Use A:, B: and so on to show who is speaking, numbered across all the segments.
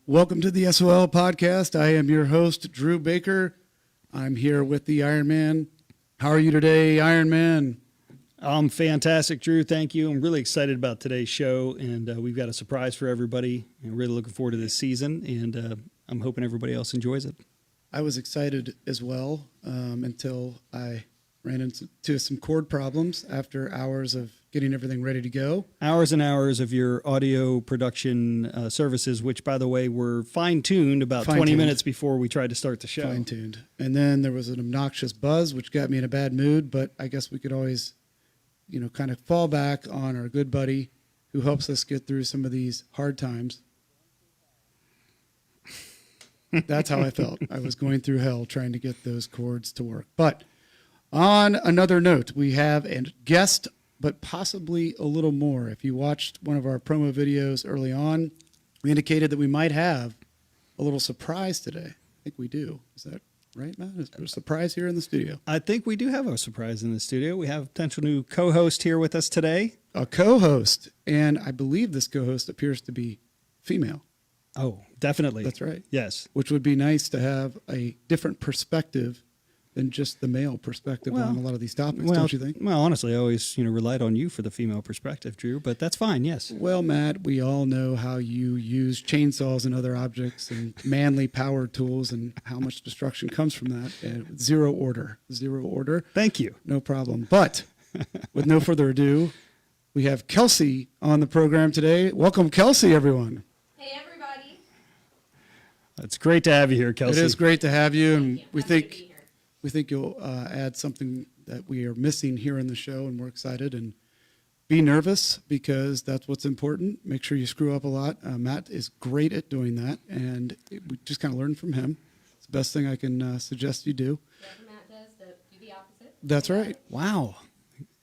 A: Welcome to the SOL podcast. I am your host, Drew Baker. I'm here with the Iron Man. How are you today, Iron Man?
B: I'm fantastic, Drew. Thank you. I'm really excited about today's show, and we've got a surprise for everybody. I'm really looking forward to this season, and I'm hoping everybody else enjoys it.
A: I was excited as well until I ran into some cord problems after hours of getting everything ready to go.
B: Hours and hours of your audio production services, which, by the way, were fine-tuned about 20 minutes before we tried to start the show.
A: Fine-tuned. And then there was an obnoxious buzz, which got me in a bad mood, but I guess we could always, kind of fall back on our good buddy who helps us get through some of these hard times. That's how I felt. I was going through hell trying to get those cords to work. But on another note, we have a guest, but possibly a little more. If you watched one of our promo videos early on, we indicated that we might have a little surprise today. I think we do. Is that right, Matt? Is there a surprise here in the studio?
B: I think we do have a surprise in the studio. We have a potential new co-host here with us today.
A: A co-host, and I believe this co-host appears to be female.
B: Oh, definitely.
A: That's right.
B: Yes.
A: Which would be nice to have a different perspective than just the male perspective on a lot of these topics, don't you think?
B: Well, honestly, I always relied on you for the female perspective, Drew, but that's fine, yes.
A: Well, Matt, we all know how you use chainsaws and other objects and manly power tools and how much destruction comes from that. And zero order.
B: Thank you.
A: No problem. But with no further ado, we have Kelsey on the program today. Welcome, Kelsey, everyone.
C: Hey, everybody.
B: It's great to have you here, Kelsey.
A: It is great to have you, and we think you'll add something that we are missing here in the show, and we're excited. And be nervous, because that's what's important. Make sure you screw up a lot. Matt is great at doing that, and we just kind of learn from him. It's the best thing I can suggest you do.
C: Whatever Matt does, do the opposite.
A: That's right.
B: Wow.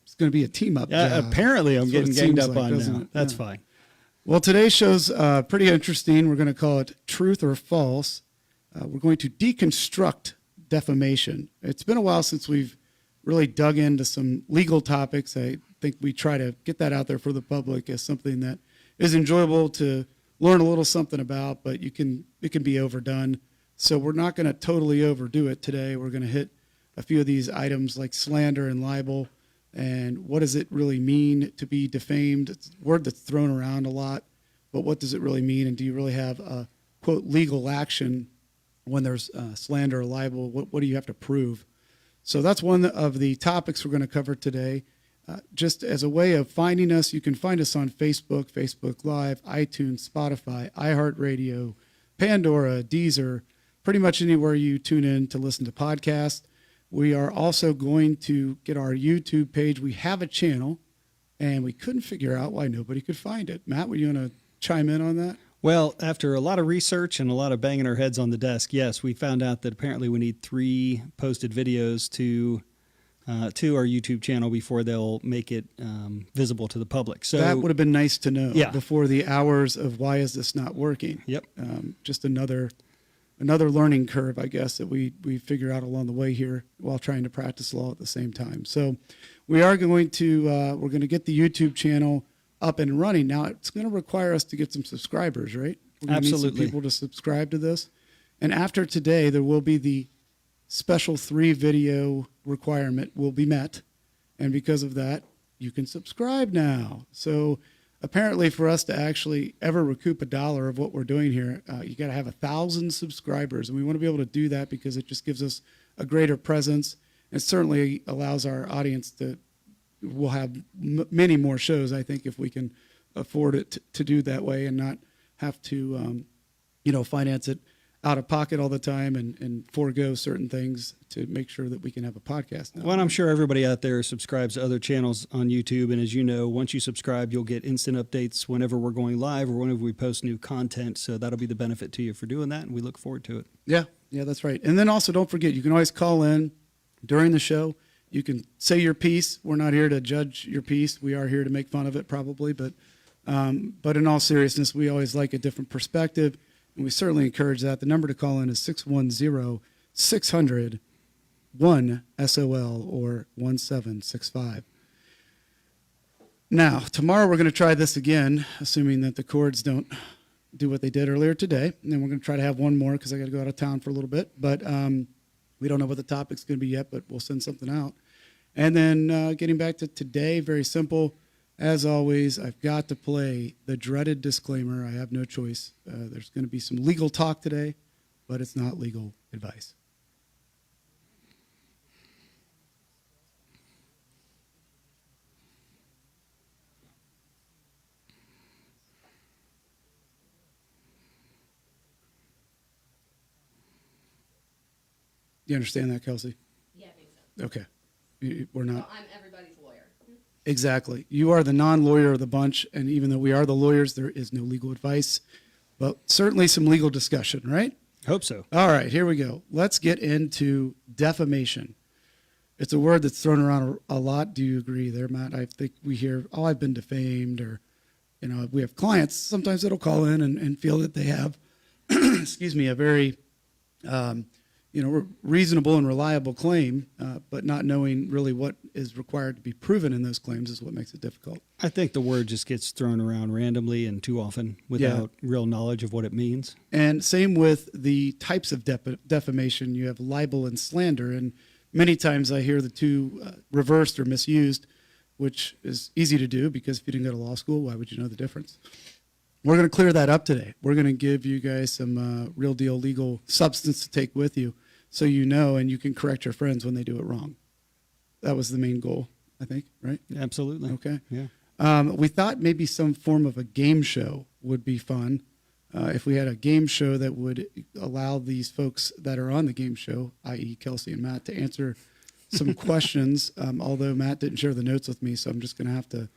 A: It's going to be a team-up job.
B: Apparently I'm getting ganged up on now.
A: It?
B: That's
A: Yeah.
B: fine.
A: Well, today's show's pretty interesting. We're going to call it Truth or False. We're going to deconstruct defamation. It's been a while since we've really dug into some legal topics. I think we try to get that out there for the public as something that is enjoyable to learn a little something about, but it can be overdone. So we're not going to totally overdo it today. We're going to hit a few of these items like slander and libel, and what does it really mean to be defamed? It's a word that's thrown around a lot, but what does it really mean? And do you really have a, quote, legal action when there's slander or libel? What do you have to prove? So that's one of the topics we're going to cover today. Just as a way of finding us, you can find us on Facebook, Facebook Live, iTunes, Spotify, iHeartRadio, Pandora, Deezer, pretty much anywhere you tune in to listen to podcasts. We are also going to get our YouTube page. We have a channel, and we couldn't figure out why nobody could find it. Matt, would you want to chime in on that?
B: Well, after a lot of research and a lot of banging our heads on the desk, yes, we found out that apparently we need 3 posted videos to our YouTube channel before they'll make it visible to the public. So
A: that would have been nice to know before the hours of why is this not working.
B: Yep.
A: Just another learning curve, I guess, that we figure out along the way here while trying to practice law at the same time. So we are going to we're going to get the YouTube channel up and running. Now, it's going to require us to get some subscribers, right? We're going to need some people to subscribe to this. And after today, there will be the special 3 video requirement will be met. And because of that, you can subscribe now. So apparently for us to actually ever recoup $1 of what we're doing here, you got to have 1,000 subscribers. And we want to be able to do that because it just gives us a greater presence. It certainly allows our audience to, we'll have many more shows, I think, if we can afford it to do that way and not have to, finance it out of pocket all the time and forego certain things to make sure that we can have a podcast now.
B: Well, I'm sure everybody out there subscribes to other channels on YouTube. And as you know, once you subscribe, you'll get instant updates whenever we're going live or whenever we post new content. So that'll be the benefit to you for doing that. And we look forward to it.
A: Yeah, that's right. And then also don't forget, you can always call in during the show. You can say your piece. We're not here to judge your piece. We are here to make fun of it probably. But in all seriousness, we always like a different perspective. And we certainly encourage that. The number to call in is 610-600-1SOL or 1765. Now, tomorrow we're going to try this again, assuming that the cords don't do what they did earlier today, and then we're going to try to have one more because I got to go out of town for a little bit. But we don't know what the topic's going to be yet, but we'll send something out. And then getting back to today, very simple. As always, I've got to play the dreaded disclaimer. I have no choice. There's going to be some legal talk today, but it's not legal advice. You understand that, Kelsey?
C: Yeah, I think so.
A: Okay. We're not.
C: So I'm everybody's lawyer.
A: Exactly. You are the non-lawyer of the bunch, and even though we are the lawyers, there is no legal advice, but certainly some legal discussion, right?
B: Hope so.
A: All right, here we go. Let's get into defamation. It's a word that's thrown around a lot. Do you agree there, Matt? I think we hear, oh, I've been defamed, or, we have clients sometimes that'll call in and feel that they have, excuse me, a very, reasonable and reliable claim, but not knowing really what is required to be proven in those claims is what makes it difficult.
B: I think the word just gets thrown around randomly and too often without real knowledge of what it means.
A: And same with the types of defamation. You have libel and slander, and many times I hear the two reversed or misused, which is easy to do because if you didn't go to law school, why would you know the difference? We're going to clear that up today. We're going to give you guys some real deal legal substance to take with you so you know and you can correct your friends when they do it wrong. That was the main goal, I think, right?
B: Absolutely.
A: Okay.
B: Yeah.
A: We thought maybe some form of a game show would be fun. If we had a game show that would allow these folks that are on the game show, i.e. Kelsey and Matt, to answer some questions, although Matt didn't share the notes with me, so I'm just going to have to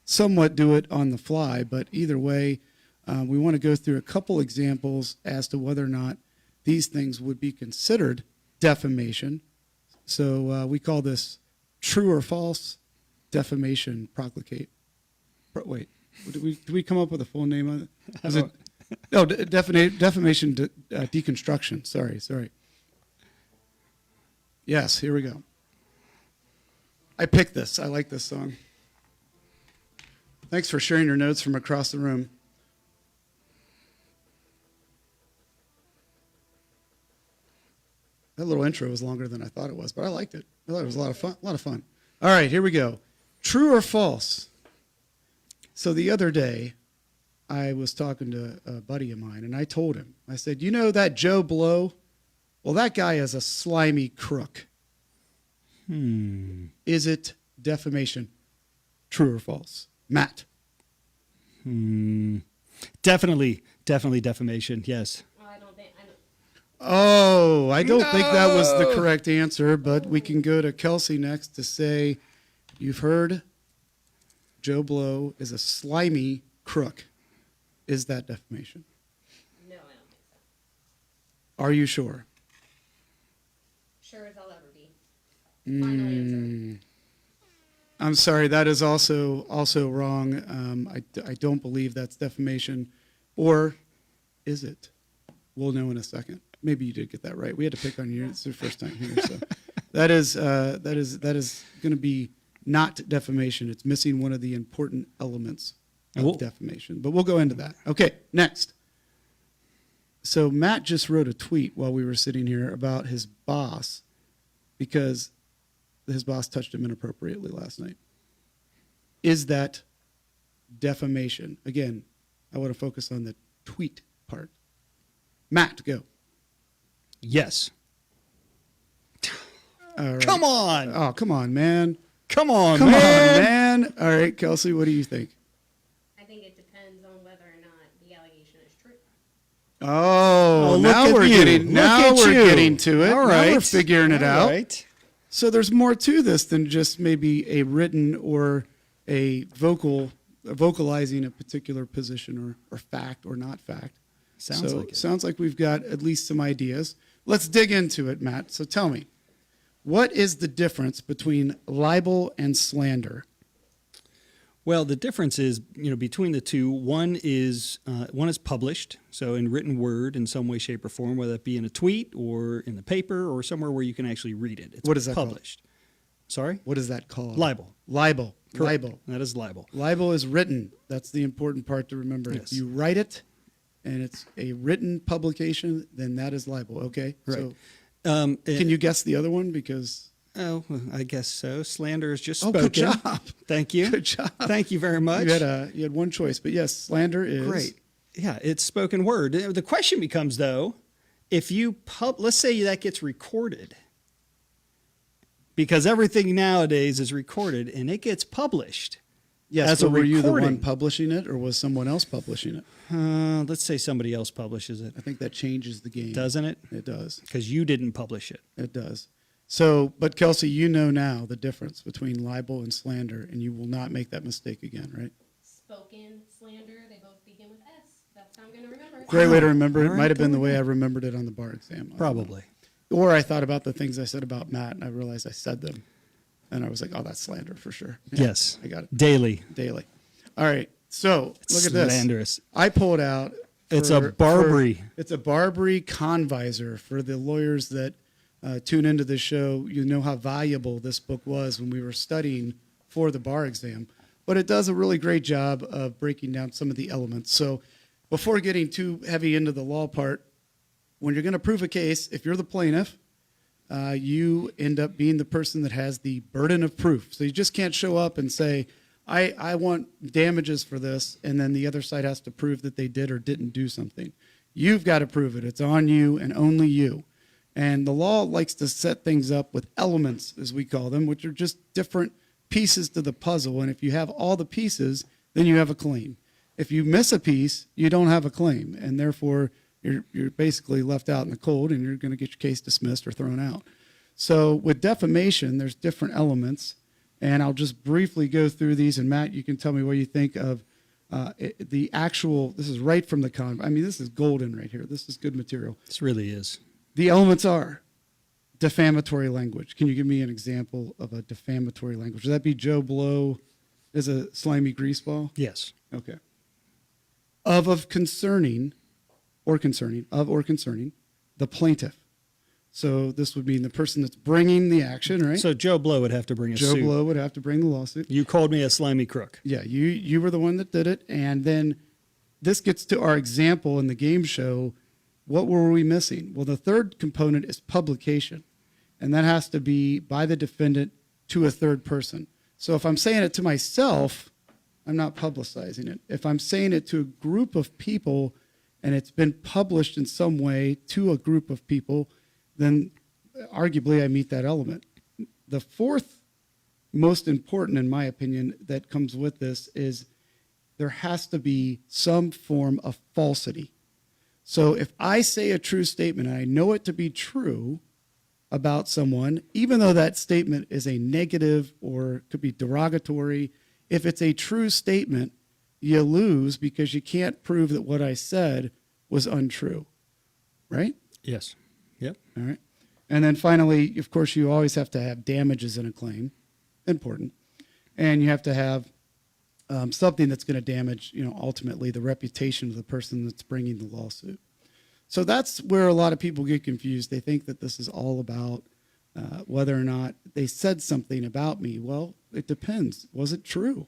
A: somewhat do it on the fly. But either way, we want to go through a couple examples as to whether or not these things would be considered defamation. So we call this true or false defamation proclicate. Wait, did we come up with a full name on it? Was it? No, defamation deconstruction. Sorry. Yes, here we go. I picked this. I like this song. Thanks for sharing your notes from across the room. That little intro was longer than I thought it was, but I liked it. I thought it was a lot of fun. All right, here we go. True or false? So the other day, I was talking to a buddy of mine, and I told him, I said, you know that Joe Blow? Well, that guy is a slimy crook. Is it defamation? True or false? Matt?
B: Definitely defamation, yes.
A: Oh, I don't think that was the correct answer, but we can go to Kelsey next to say, you've heard Joe Blow is a slimy crook. Is that defamation?
C: No, I don't think so.
A: Are you sure?
C: Sure as I'll ever be. Final answer.
A: I'm sorry, that is also wrong. I don't believe that's defamation. Or is it? We'll know in a second. Maybe you did get that right. We had to pick on you. It's your first time here. So that is going to be not defamation. It's missing one of the important elements of defamation. But we'll go into that. Okay, next. So Matt just wrote a tweet while we were sitting here about his boss because his boss touched him inappropriately last night. Is that defamation? Again, I want to focus on the tweet part. Matt, go.
B: Yes.
A: All right.
B: Come on.
A: Oh, come on, man.
B: Come on,
A: Come
B: man.
A: on, man. All right, Kelsey, what do you think?
C: I think it depends on whether or not the allegation is true.
A: Oh,
B: look
A: now
B: at
A: we're
B: you.
A: getting
B: Look
A: now
B: at
A: we're
B: you.
A: getting to it.
B: All
A: Now
B: right.
A: we're figuring it
B: All
A: out.
B: right.
A: So there's more to this than just maybe a written or a vocalizing a particular position or fact or not fact.
B: Sounds like it.
A: Sounds like we've got at least some ideas. Let's dig into it, Matt. So tell me, what is the difference between libel and slander?
B: Well, the difference is, between the two. One is published, so in written word in some way, shape, or form, whether it be in a tweet or in the paper or somewhere where you can actually read it. It's
A: What is that called?
B: published. Sorry?
A: What is that called?
B: Libel.
A: Libel.
B: Correct.
A: Libel.
B: That is libel.
A: Libel is written. That's the important part to remember.
B: Yes.
A: If you write it and it's a written publication, then that is libel. Okay.
B: Right.
A: So can you guess the other one? Because
B: Oh, well, I guess so. Slander is just
A: oh,
B: spoken.
A: good job.
B: Thank you.
A: Good job.
B: Thank you very much.
A: You had one choice, but yes, slander is
B: Great. Yeah, it's spoken word. The question becomes, though, if you let's say that gets recorded, because everything nowadays is recorded and it gets published.
A: Yes,
B: as
A: but
B: a
A: were you the one
B: recording.
A: publishing it, or was someone else publishing it?
B: Let's say somebody else publishes it,
A: I think that changes the game.
B: doesn't it?
A: It does.
B: Because you didn't publish it.
A: It does. So, but Kelsey, you know now the difference between libel and slander, and you will not make that mistake again, right?
C: Spoken, slander, they both begin with S. That's how I'm going to remember it.
A: Great way to remember it.
B: All right,
A: Might have been the
B: there
A: way
B: we
A: I remembered it on the bar exam. I don't know.
B: Probably.
A: Or I thought about the things I said about Matt, and I realized I said them. And I was like, oh, that's slander for sure. Yeah,
B: Yes.
A: I got it.
B: Daily.
A: Daily. All right. So look at this.
B: Slanderous.
A: I pulled out.
B: It's a Barbary.
A: It's a Barbary convisor for the lawyers that tune into this show. You know how valuable this book was when we were studying for the bar exam. But it does a really great job of breaking down some of the elements. So before getting too heavy into the law part, when you're going to prove a case, if you're the plaintiff, you end up being the person that has the burden of proof. So you just can't show up and say, I want damages for this, and then the other side has to prove that they did or didn't do something. You've got to prove it. It's on you and only you. And the law likes to set things up with elements, as we call them, which are just different pieces to the puzzle. And if you have all the pieces, then you have a claim. If you miss a piece, you don't have a claim, and therefore you're basically left out in the cold, and you're going to get your case dismissed or thrown out. So with defamation, there's different elements, and I'll just briefly go through these. And Matt, you can tell me what you think of the actual. This is right from the I mean, this is golden right here. This is good material.
B: This really is.
A: The elements are defamatory language. Can you give me an example of a defamatory language? Would that be Joe Blow is a slimy greaseball?
B: Yes.
A: Okay. Of concerning the plaintiff. So this would mean the person that's bringing the action, right?
B: So Joe Blow would have to bring a
A: Joe
B: suit.
A: Blow would have to bring the lawsuit.
B: You called me a slimy crook.
A: Yeah, you were the one that did it. And then this gets to our example in the game show. What were we missing? Well, the third component is publication. And that has to be by the defendant to a third person. So if I'm saying it to myself, I'm not publicizing it. If I'm saying it to a group of people and it's been published in some way to a group of people, then arguably I meet that element. The fourth most important, in my opinion, that comes with this is there has to be some form of falsity. So if I say a true statement and I know it to be true about someone, even though that statement is a negative or could be derogatory, if it's a true statement, you lose because you can't prove that what I said was untrue, right?
B: Yes. Yep.
A: All right. And then finally, of course, you always have to have damages in a claim. Important. And you have to have something that's going to damage, ultimately the reputation of the person that's bringing the lawsuit. So that's where a lot of people get confused. They think that this is all about whether or not they said something about me. Well, it depends. Was it true?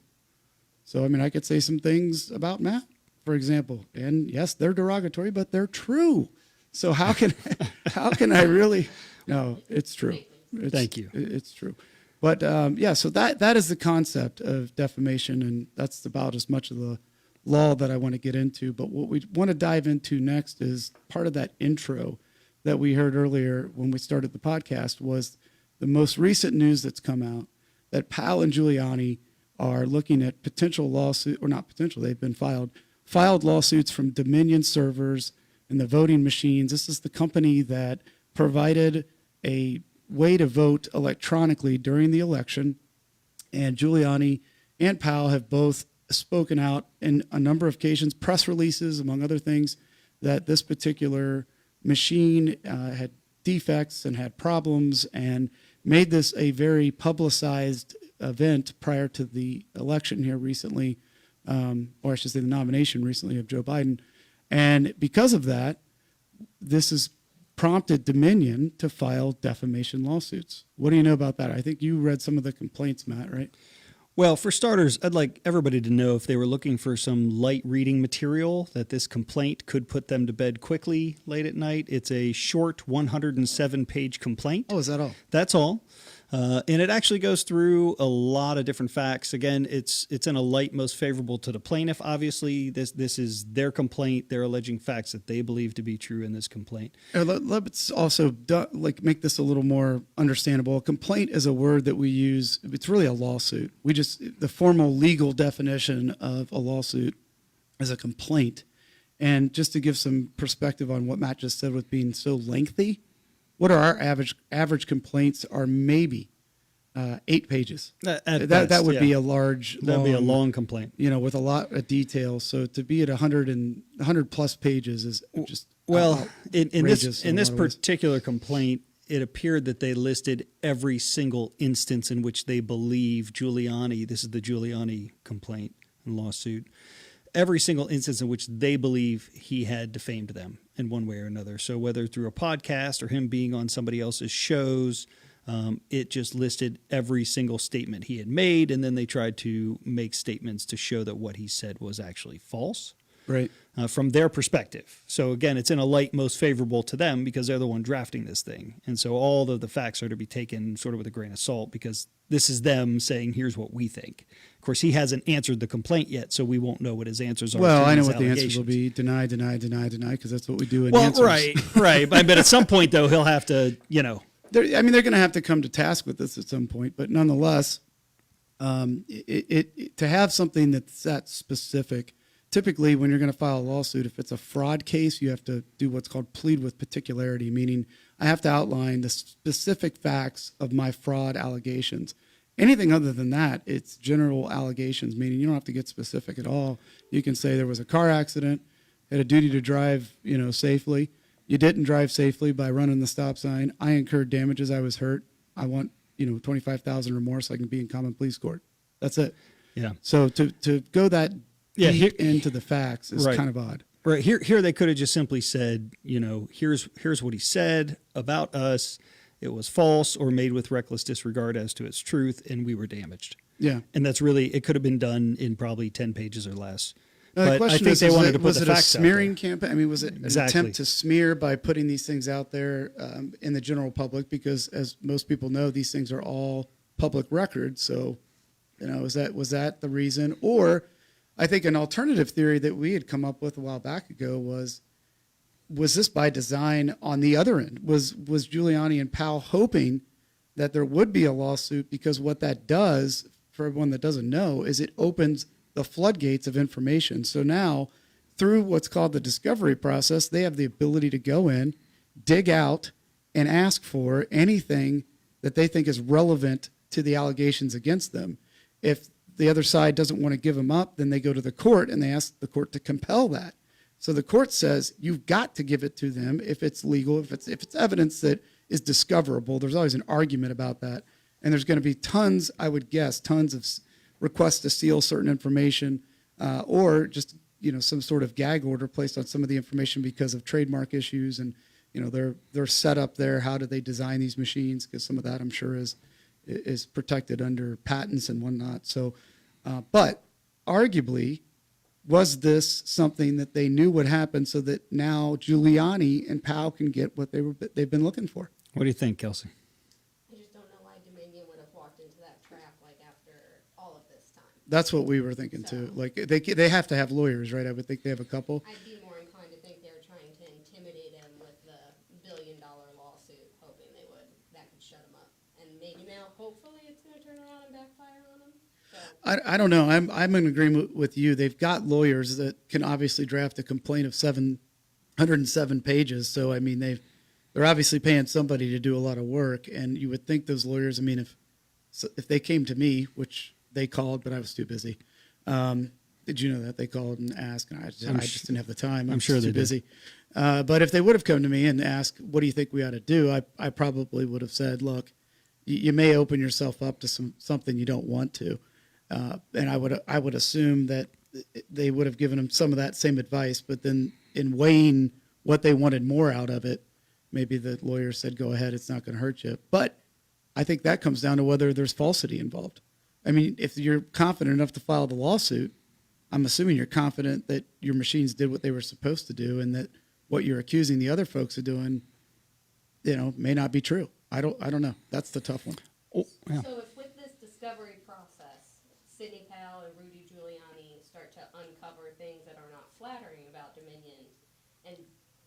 A: So, I could say some things about Matt, for example, and yes, they're derogatory, but they're true. So how can I really? No, it's true.
B: Thank you.
A: It's true. But so that is the concept of defamation, and that's about as much of the law that I want to get into. But what we want to dive into next is part of that intro that we heard earlier when we started the podcast was the most recent news that's come out that Powell and Giuliani are looking at potential lawsuit, or not potential, they've been filed lawsuits from Dominion servers and the voting machines. This is the company that provided a way to vote electronically during the election. And Giuliani and Powell have both spoken out in a number of occasions, press releases, among other things, that this particular machine had defects and had problems, and made this a very publicized event prior to the election here recently, or I should say the nomination recently of Joe Biden. And because of that, this has prompted Dominion to file defamation lawsuits. What do you know about that? I think you read some of the complaints, Matt, right?
B: Well, for starters, I'd like everybody to know if they were looking for some light reading material, that this complaint could put them to bed quickly late at night. It's a short 107-page complaint.
A: Oh, is that all?
B: That's all. And it actually goes through a lot of different facts. Again, it's in a light most favorable to the plaintiff. Obviously, this is their complaint. They're alleging facts that they believe to be true in this complaint.
A: Let's also make this a little more understandable. A complaint is a word that we use. It's really a lawsuit. The formal legal definition of a lawsuit is a complaint. And just to give some perspective on what Matt just said with being so lengthy, what are our average complaints are maybe 8 pages. That would be a
B: long complaint.
A: With a lot of detail. So to be at 100 plus pages is just
B: in this particular complaint, it appeared that they listed every single instance in which they believe Giuliani. This is the Giuliani complaint and lawsuit. Every single instance in which they believe he had defamed them in one way or another. So whether through a podcast or him being on somebody else's shows, it just listed every single statement he had made, and then they tried to make statements to show that what he said was actually false.
A: Right.
B: From their perspective. So again, it's in a light most favorable to them because they're the one drafting this thing. And so all of the facts are to be taken sort of with a grain of salt because this is them saying, here's what we think. Of course, he hasn't answered the complaint yet, so we won't know what his answers are.
A: Well, I know what the answers will be. Deny, because that's what we do in answers.
B: Right. But at some point, though, he'll have to,
A: They're going to have to come to task with this at some point. But nonetheless, to have something that's that specific, typically when you're going to file a lawsuit, if it's a fraud case, you have to do what's called plead with particularity, meaning I have to outline the specific facts of my fraud allegations. Anything other than that, it's general allegations, meaning you don't have to get specific at all. You can say there was a car accident, had a duty to drive, safely. You didn't drive safely by running the stop sign. I incurred damages. I was hurt. I want, $25,000 or more so I can be in common pleas court. That's it.
B: Yeah.
A: So to go that deep into the facts is kind of odd.
B: Right. Here they could have just simply said, here's what he said about us. It was false or made with reckless disregard as to its truth, and we were damaged.
A: Yeah.
B: And that's really, it could have been done in probably 10 pages or less.
A: Now, the question is,
B: they wanted to put
A: was
B: the
A: it a
B: facts out
A: smearing
B: there.
A: campaign? I mean, was it an attempt to smear by putting these things out there in the general public? Because as most people know, these things are all public records. So, was that the reason? Or I think an alternative theory that we had come up with a while back ago was this by design on the other end? Was Giuliani and Powell hoping that there would be a lawsuit? Because what that does, for everyone that doesn't know, is it opens the floodgates of information. So now, through what's called the discovery process, they have the ability to go in, dig out, and ask for anything that they think is relevant to the allegations against them. If the other side doesn't want to give them up, then they go to the court and they ask the court to compel that. So the court says you've got to give it to them if it's legal, if it's evidence that is discoverable. There's always an argument about that, and there's going to be tons, I would guess, tons of requests to seal certain information, or just some sort of gag order placed on some of the information because of trademark issues and their setup there. How do they design these machines? Because some of that I'm sure is protected under patents and whatnot. So, but arguably, was this something that they knew would happen so that now Giuliani and Powell can get what they've been looking for?
B: What do you think, Kelsey?
C: I just don't know why Dominion would have walked into that trap after all of this time.
A: That's what we were thinking too. Like they have to have lawyers, right? I would think they have a couple.
C: I'd be more inclined to think they were trying to intimidate him with the $1 billion lawsuit, hoping that could shut him up. And maybe now, hopefully, it's going to turn around and backfire on him. So.
A: I don't know. I'm in agreement with you. They've got lawyers that can obviously draft a complaint of 707 pages. So I mean they're obviously paying somebody to do a lot of work, and you would think those lawyers. I mean, if they came to me, which they called, but I was too busy. Did you know that they called and asked? And I just didn't have the time.
B: I'm sure
A: too
B: they
A: busy. But if they would have come to me and asked, "What do you think we ought to do?" I probably would have said, "Look, you may open yourself up to something you don't want to." And I would assume that they would have given them some of that same advice, but then in weighing what they wanted more out of it, maybe the lawyer said, "Go ahead, it's not going to hurt you." But I think that comes down to whether there's falsity involved. I mean, if you're confident enough to file the lawsuit, I'm assuming you're confident that your machines did what they were supposed to do, and that what you're accusing the other folks of doing, may not be true. I don't know. That's the tough one.
B: Oh, yeah.
C: So if with this discovery process, Sidney Powell and Rudy Giuliani start to uncover things that are not flattering about Dominion, and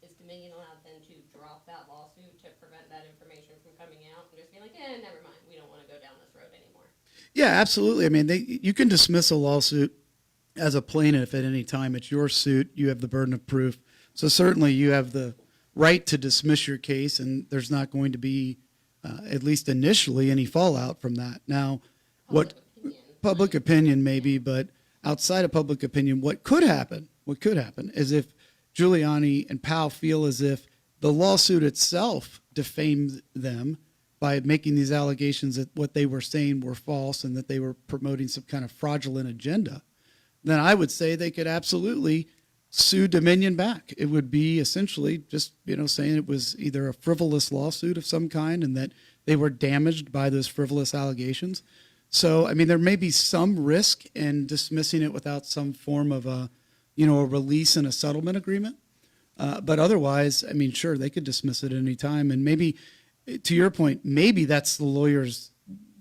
C: is Dominion allowed then to drop that lawsuit to prevent that information from coming out and just be like, never mind, we don't want to go down this road anymore?
A: Yeah, absolutely. I mean, you can dismiss a lawsuit as a plaintiff at any time. It's your suit. You have the burden of proof. So certainly you have the right to dismiss your case, and there's not going to be, at least initially, any fallout from that. Now, public opinion maybe, but outside of public opinion, what could happen is if Giuliani and Powell feel as if the lawsuit itself defamed them by making these allegations that what they were saying were false and that they were promoting some kind of fraudulent agenda, then I would say they could absolutely sue Dominion back. It would be essentially just, saying it was either a frivolous lawsuit of some kind and that they were damaged by those frivolous allegations. So, I mean, there may be some risk in dismissing it without some form of a release and a settlement agreement. But otherwise, I mean, sure, they could dismiss it at any time. And maybe, to your point, maybe that's the lawyer's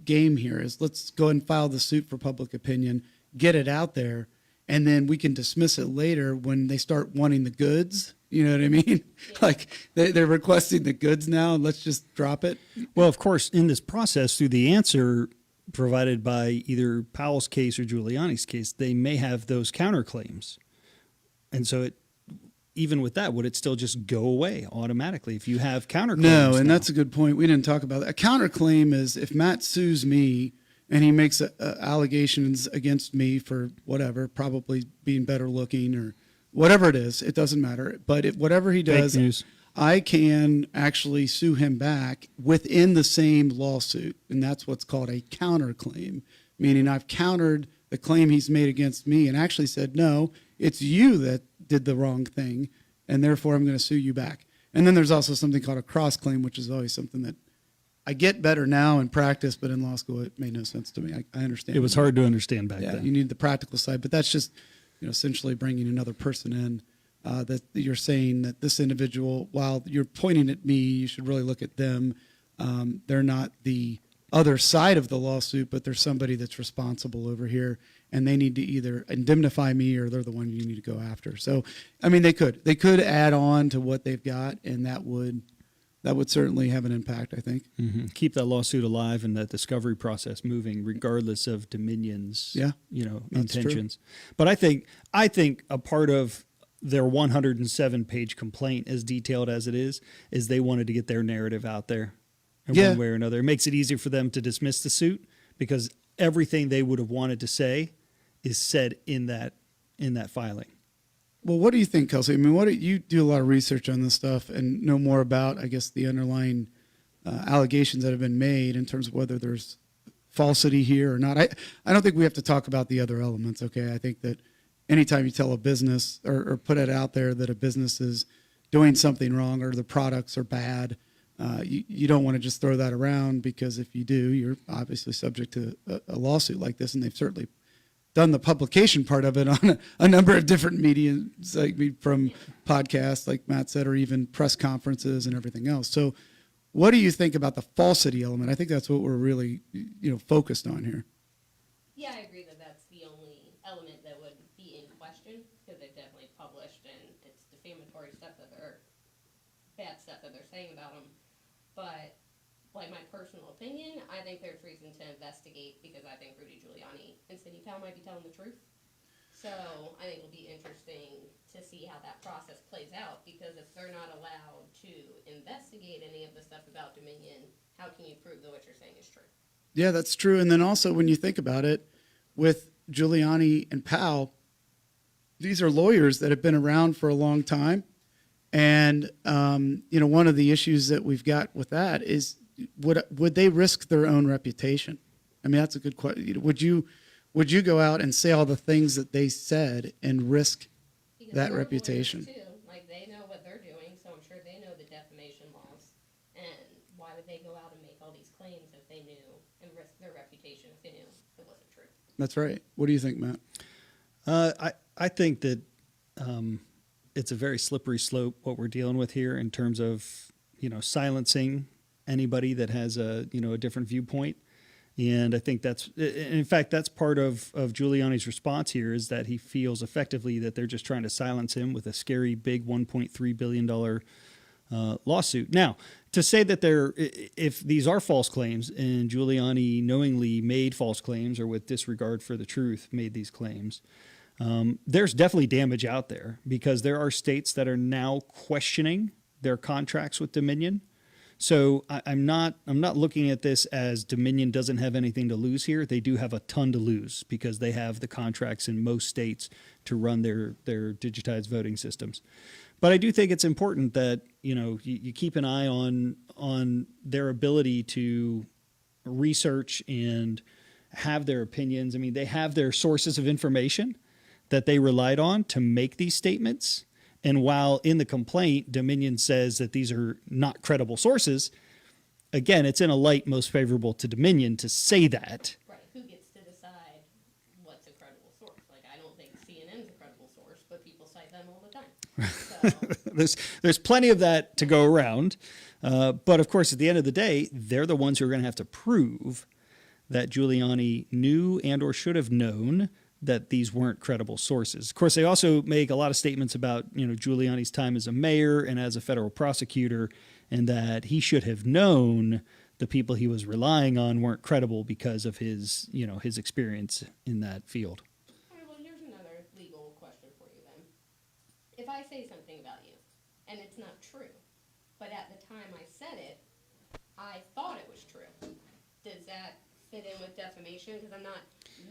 A: game here is let's go and file the suit for public opinion, get it out there, and then we can dismiss it later when they start wanting the goods. You know what I mean? Yeah. Like they're requesting the goods now, and let's just drop it.
B: Well, of course, in this process, through the answer provided by either Powell's case or Giuliani's case, they may have those counterclaims. And so even with that, would it still just go away automatically if you have counterclaims?
A: No, and that's a good point. We didn't talk about that. A counterclaim is if Matt sues me and he makes allegations against me for whatever, probably being better looking or whatever it is, it doesn't matter. But whatever he does,
B: fake news,
A: I can actually sue him back within the same lawsuit. And that's what's called a counterclaim, meaning I've countered the claim he's made against me and actually said, no, it's you that did the wrong thing, and therefore I'm going to sue you back. And then there's also something called a cross claim, which is always something that I get better now in practice, but in law school it made no sense to me. I understand.
B: It was hard to understand back then.
A: You need the practical side, but that's just essentially bringing another person in that you're saying that this individual, while you're pointing at me, you should really look at them. They're not the other side of the lawsuit, but there's somebody that's responsible over here, and they need to either indemnify me or they're the one you need to go after. So, I mean, they could add on to what they've got, and that would certainly have an impact, I think.
B: Mm-hmm. Keep that lawsuit alive and that discovery process moving, regardless of Dominion's, intentions.
A: True.
B: But I think a part of their 107-page complaint, as detailed as it is they wanted to get their narrative out there in one way or another. It makes it easier for them to dismiss the suit because everything they would have wanted to say is said in that filing.
A: Well, what do you think, Kelsey? I mean, you do a lot of research on this stuff and know more about, I guess, the underlying allegations that have been made in terms of whether there's falsity here or not. I don't think we have to talk about the other elements, okay? I think that anytime you tell a business or put it out there that a business is doing something wrong or the products are bad, you don't want to just throw that around because if you do, you're obviously subject to a lawsuit like this, and they've certainly done the publication part of it on a number of different mediums, like from podcasts, like Matt said, or even press conferences and everything else. So what do you think about the falsity element? I think that's what we're really, focused on here.
C: Yeah, I agree that that's the only element that would be in question because they've definitely published and it's defamatory stuff bad stuff that they're saying about them. But like my personal opinion, I think there's reason to investigate because I think Rudy Giuliani and Sidney Powell might be telling the truth. So I think it'll be interesting to see how that process plays out because if they're not allowed to investigate any of the stuff about Dominion, how can you prove that what you're saying is true?
A: Yeah, that's true. And then also when you think about it, with Giuliani and Powell, these are lawyers that have been around for a long time. And, one of the issues that we've got with that is would they risk their own reputation? I mean, that's a good question. Would you go out and say all the things that they said and risk
C: Because
A: that
C: they're
A: reputation?
C: lawyers, too. Like they know what they're doing, so I'm sure they know the defamation laws. And why would they go out and make all these claims if they knew and risk their reputation if they knew it wasn't true?
A: That's right. What do you think, Matt?
B: I think that it's a very slippery slope what we're dealing with here in terms of silencing anybody that has a different viewpoint. And I think in fact, that's part of Giuliani's response here, is that he feels effectively that they're just trying to silence him with a scary big $1.3 billion lawsuit. Now, to say that if these are false claims and Giuliani knowingly made false claims or with disregard for the truth made these claims, there's definitely damage out there, because there are states that are now questioning their contracts with Dominion. So I'm not looking at this as Dominion doesn't have anything to lose here. They do have a ton to lose, because they have the contracts in most states to run their digitized voting systems. But I do think it's important that you keep an eye on their ability to research and have their opinions. I mean, they have their sources of information that they relied on to make these statements. And while in the complaint, Dominion says that these are not credible sources, again, it's in a light most favorable to Dominion to say that.
C: Right. Who gets to decide what's a credible source? Like, I don't think CNN's a credible source, but people cite them all the time. So.
B: There's plenty of that to go around. But of course, at the end of the day, they're the ones who are going to have to prove that Giuliani knew and or should have known that these weren't credible sources. Of course, they also make a lot of statements about Giuliani's time as a mayor and as a federal prosecutor, and that he should have known the people he was relying on weren't credible because of his his experience in that field.
C: All right, well, here's another legal question for you then. If I say something about you and it's not true, but at the time I said it, I thought it was true, does that fit in with defamation? Because I'm not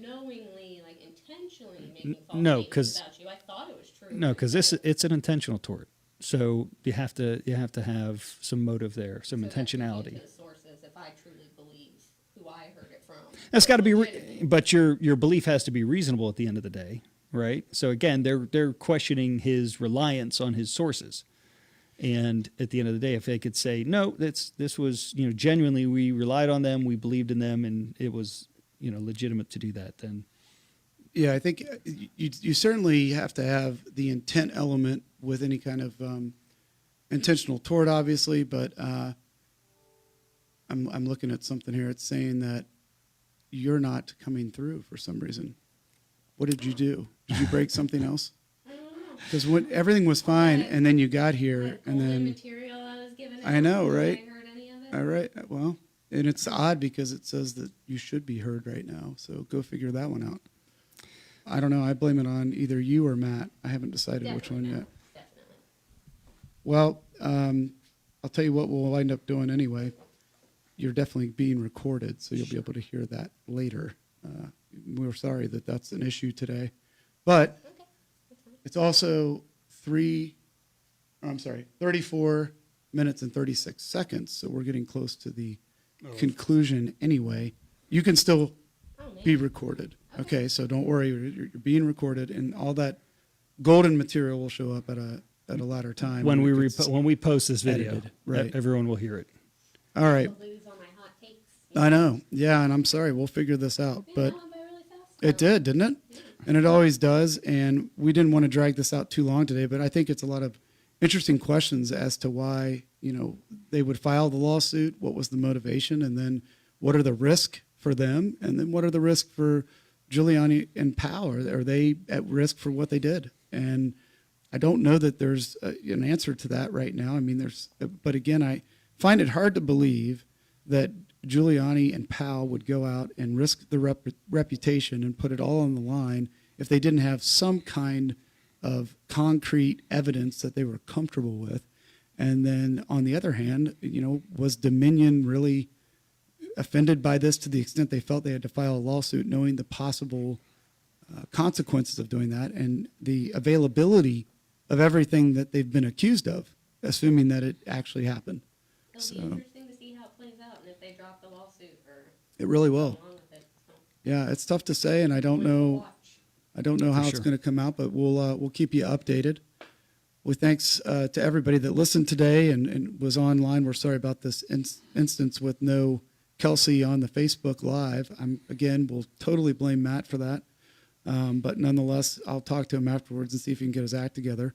C: knowingly, intentionally making false statements about you. I thought it was true.
B: No, because it's an intentional tort. So you have to have some motive there, some intentionality.
C: The sources, if I truly believe who I heard it from.
B: That's got to be, but your belief has to be reasonable at the end of the day, right? So again, they're questioning his reliance on his sources. And at the end of the day, if they could say, no, this was, genuinely, we relied on them, we believed in them, and it was, legitimate to do that, then.
A: Yeah, I think you certainly have to have the intent element with any kind of intentional tort, obviously, but I'm looking at something here. It's saying that you're not coming through for some reason. What did you do? Did you break something else? Because when everything was fine, and then you got here, and then
C: material I was given.
A: I know, right?
C: I heard any of it.
A: All right. Well, and it's odd because it says that you should be heard right now. So go figure that one out. I don't know. I blame it on either you or Matt. I haven't decided which one yet.
C: Definitely.
A: Well, I'll tell you what we'll wind up doing anyway. You're definitely being recorded, so you'll be able to hear that later. We're sorry that that's an issue today, but. It's also 34 minutes and 36 seconds, so we're getting close to the conclusion anyway. You can still be recorded. Okay, so don't worry, you're being recorded, and all that golden material will show up at a later time.
B: When we post this video,
A: edited, right.
B: Everyone will hear it.
A: All right.
C: I'll lose on my hot takes.
A: I know. Yeah, and I'm sorry. We'll figure this out. But
C: That went by really fast.
A: it did, didn't it?
C: Yeah.
A: And it always does. And we didn't want to drag this out too long today, but I think it's a lot of interesting questions as to why, they would file the lawsuit. What was the motivation? And then what are the risks for them? And then what are the risks for Giuliani and Powell? Are they at risk for what they did? And I don't know that there's an answer to that right now. I mean, but again, I find it hard to believe that Giuliani and Powell would go out and risk the reputation and put it all on the line if they didn't have some kind of concrete evidence that they were comfortable with. And then on the other hand, was Dominion really offended by this to the extent they felt they had to file a lawsuit knowing the possible consequences of doing that and the availability of everything that they've been accused of, assuming that it actually happened.
C: It'll be interesting to see how it plays out and if they drop the lawsuit or
A: It really
C: go
A: will.
C: along with it. So,
A: Yeah, it's tough to say, and I don't know.
C: watch.
A: I don't know how it's
B: sure.
A: going to come out, but we'll keep you updated. Well, thanks to everybody that listened today and was online. We're sorry about this instance with no Kelsey on the Facebook Live. We'll totally blame Matt for that. But nonetheless, I'll talk to him afterwards and see if he can get his act together.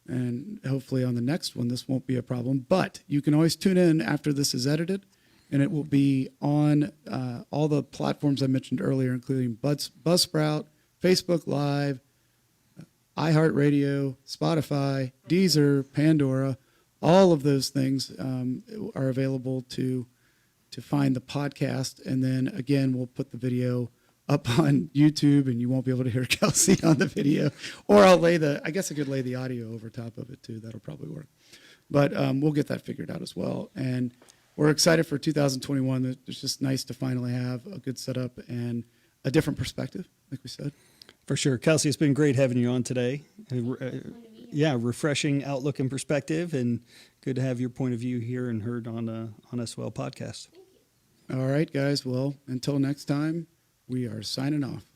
A: And hopefully on the next one, this won't be a problem. But you can always tune in after this is edited, and it will be on all the platforms I mentioned earlier, including Buzzsprout, Facebook Live, iHeartRadio, Spotify, Deezer, Pandora. All of those things are available to find the podcast. And then, again, we'll put the video up on YouTube, and you won't be able to hear Kelsey on the video. Or I guess I could lay the audio over top of it, too. That'll probably work. But we'll get that figured out as well. And we're excited for 2021. It's just nice to finally have a good setup and a different perspective, like we said.
B: For sure. Kelsey, it's been great having you on today. Yeah, refreshing outlook and perspective, and good to have your point of view here and heard on SWL podcast.
A: All right, guys. Well, until next time, we are signing off.